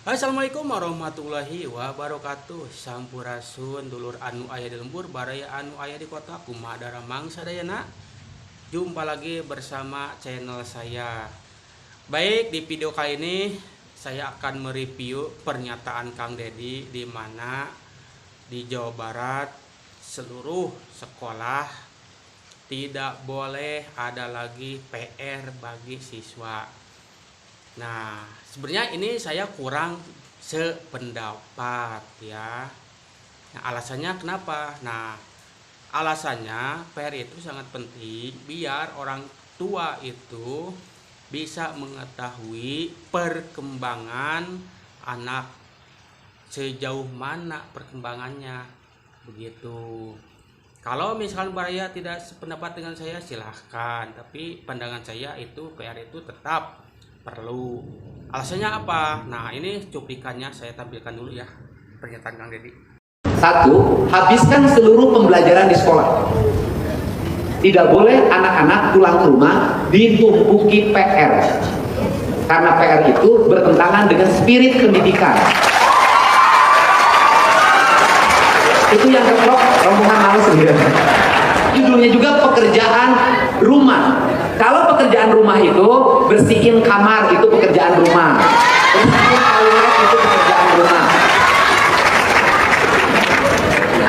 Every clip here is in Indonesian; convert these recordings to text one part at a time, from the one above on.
Assalamualaikum warahmatullahi wabarakatuh. Sampurasun dulur anu aya di lembur baraya anu aya di kota kumaha daramang sadayana. Jumpa lagi bersama channel saya. Baik, di video kali ini saya akan mereview pernyataan Kang Deddy di mana di Jawa Barat seluruh sekolah tidak boleh ada lagi PR bagi siswa. Nah, sebenarnya ini saya kurang sependapat ya. Nah, alasannya kenapa? Nah, alasannya PR itu sangat penting biar orang tua itu bisa mengetahui perkembangan anak, sejauh mana perkembangannya begitu. Kalau misalkan Baraya tidak sependapat dengan saya silahkan, tapi pandangan saya itu PR itu tetap perlu. Alasannya apa? Nah, ini cuplikannya saya tampilkan dulu ya, pernyataan Kang Deddy. Satu, habiskan seluruh pembelajaran di sekolah. Tidak boleh anak-anak pulang ke rumah ditumpuki PR, karena PR itu bertentangan dengan spirit pendidikan. Itu yang keplok rombongan males gitu. Judulnya juga pekerjaan rumah. Kalau pekerjaan rumah itu bersihin kamar, itu pekerjaan rumah. Bersihin toilet, itu pekerjaan rumah.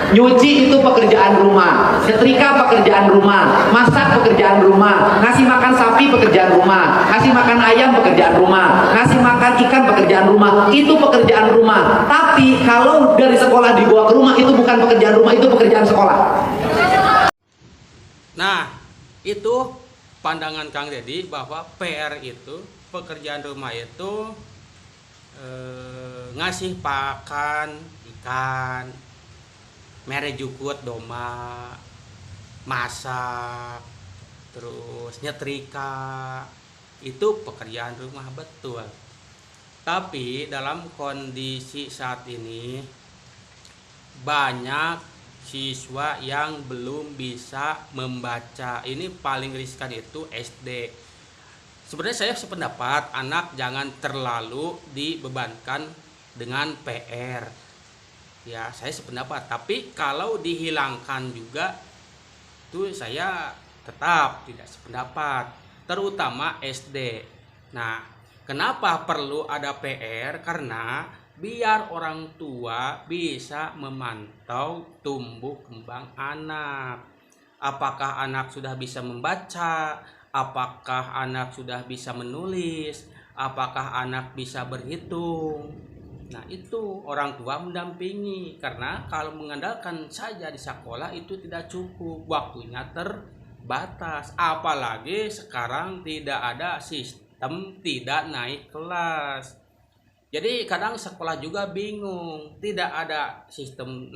Nyuci itu pekerjaan rumah, setrika pekerjaan rumah, masak pekerjaan rumah, ngasih makan sapi pekerjaan rumah, ngasih makan ayam pekerjaan rumah, ngasih makan ikan pekerjaan rumah, itu pekerjaan rumah. Tapi kalau dari sekolah dibawa ke rumah, itu bukan pekerjaan rumah, itu pekerjaan sekolah. Nah, itu pandangan Kang Deddy bahwa PR itu, pekerjaan rumah itu ngasih pakan ikan, mere jukut doma, masak, terus nyetrika, itu pekerjaan rumah betul. Tapi dalam kondisi saat ini banyak siswa yang belum bisa membaca. Ini paling riskan itu SD. Sebenarnya saya sependapat anak jangan terlalu dibebankan dengan PR. Ya, saya sependapat. Tapi kalau dihilangkan juga itu saya tetap tidak sependapat, terutama SD. Nah, kenapa perlu ada PR? Karena biar orang tua bisa memantau tumbuh kembang anak. Apakah anak sudah bisa membaca? Apakah anak sudah bisa menulis? Apakah anak bisa berhitung? Nah, itu orang tua mendampingi, karena kalau mengandalkan saja di sekolah itu tidak cukup, waktunya terbatas. Apalagi sekarang tidak ada sistem tidak naik kelas. Jadi kadang sekolah juga bingung, tidak ada sistem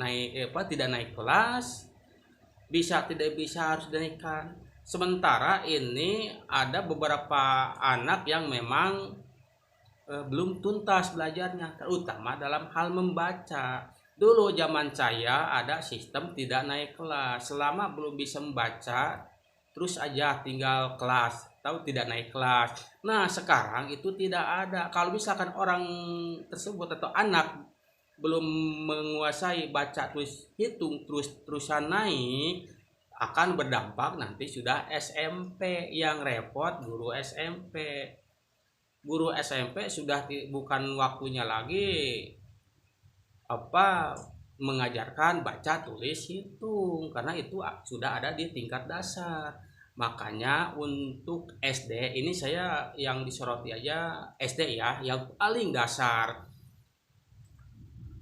tidak naik kelas, tidak bisa harus dinaikkan. Sementara ini ada beberapa anak yang memang belum tuntas belajarnya, terutama dalam hal membaca. Dulu zaman saya ada sistem tidak naik kelas, selama belum bisa membaca terus aja tinggal kelas, tahu tidak naik kelas. Nah, sekarang itu tidak ada. Kalau misalkan orang tersebut atau anak belum menguasai baca tulis hitung terusan naik, akan berdampak nanti sudah SMP, yang repot guru SMP. Guru SMP sudah bukan waktunya lagi mengajarkan baca tulis hitung, karena itu sudah ada di tingkat dasar. Makanya untuk SD ini saya yang disoroti aja SD ya, yang paling dasar.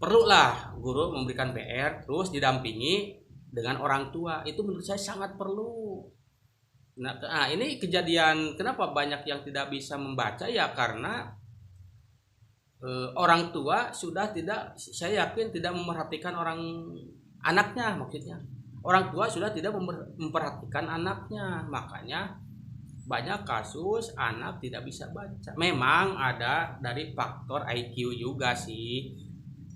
Perlulah guru memberikan PR terus didampingi dengan orang tua, itu menurut saya sangat perlu. Nah, ini kejadian kenapa banyak yang tidak bisa membaca ya, karena orang tua sudah tidak, saya yakin tidak memerhatikan anaknya, maksudnya orang tua sudah tidak memperhatikan anaknya, makanya banyak kasus anak tidak bisa baca. Memang ada dari faktor IQ juga sih,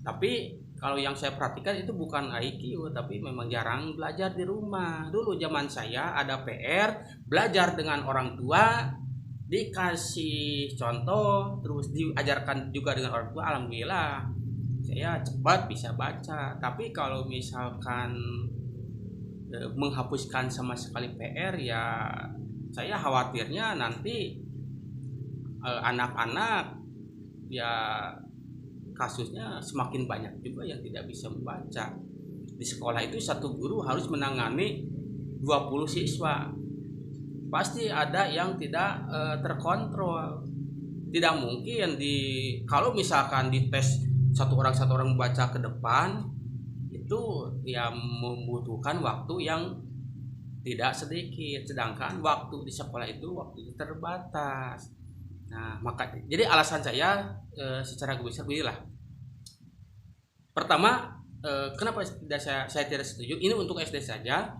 tapi kalau yang saya perhatikan itu bukan IQ, tapi memang jarang belajar di rumah. Dulu zaman saya ada PR, belajar dengan orang tua, dikasih contoh terus diajarkan juga dengan orang tua, alhamdulillah saya cepat bisa baca. Tapi kalau misalkan menghapuskan sama sekali PR, ya saya khawatirnya nanti anak-anak ya kasusnya semakin banyak juga yang tidak bisa membaca. Di sekolah itu satu guru harus menangani 20 siswa. Pasti ada yang tidak terkontrol. Tidak mungkin kalau misalkan dites satu orang membaca ke depan, itu ya membutuhkan waktu yang tidak sedikit, sedangkan waktu di sekolah itu waktu terbatas. Nah, jadi alasan saya secara besar beginilah. Pertama, kenapa saya tidak setuju? Ini untuk SD saja.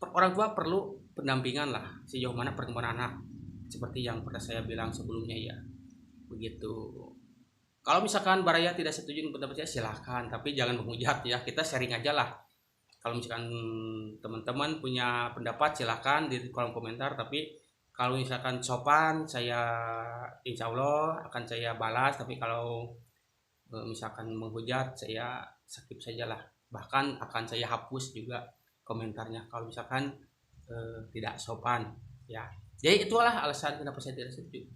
Orang tua perlu pendampingan lah sejauh mana perkembangan anak. Seperti yang pernah saya bilang sebelumnya ya. Begitu. Kalau misalkan Baraya tidak setuju dengan pendapat saya, silahkan. Tapi jangan menghujat ya. Kita sharing aja lah. Kalau misalkan teman-teman punya pendapat, silahkan di kolom komentar. Tapi kalau misalkan sopan, saya insya Allah akan saya balas. Tapi kalau misalkan menghujat, saya skip saja lah. Bahkan akan saya hapus juga komentarnya kalau misalkan tidak sopan ya. Jadi itulah alasan kenapa saya tidak setuju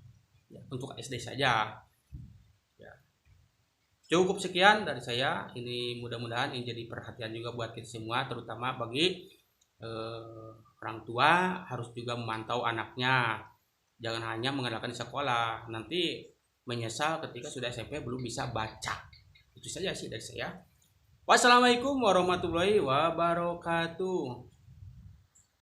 ya, untuk SD saja ya. Cukup sekian dari saya. Ini mudah-mudahan ini jadi perhatian juga buat kita semua, terutama bagi orang tua harus juga memantau anaknya. Jangan hanya mengandalkan di sekolah, nanti menyesal ketika sudah SMP belum bisa baca. Itu saja sih dari saya. Wassalamualaikum warahmatullahi wabarakatuh.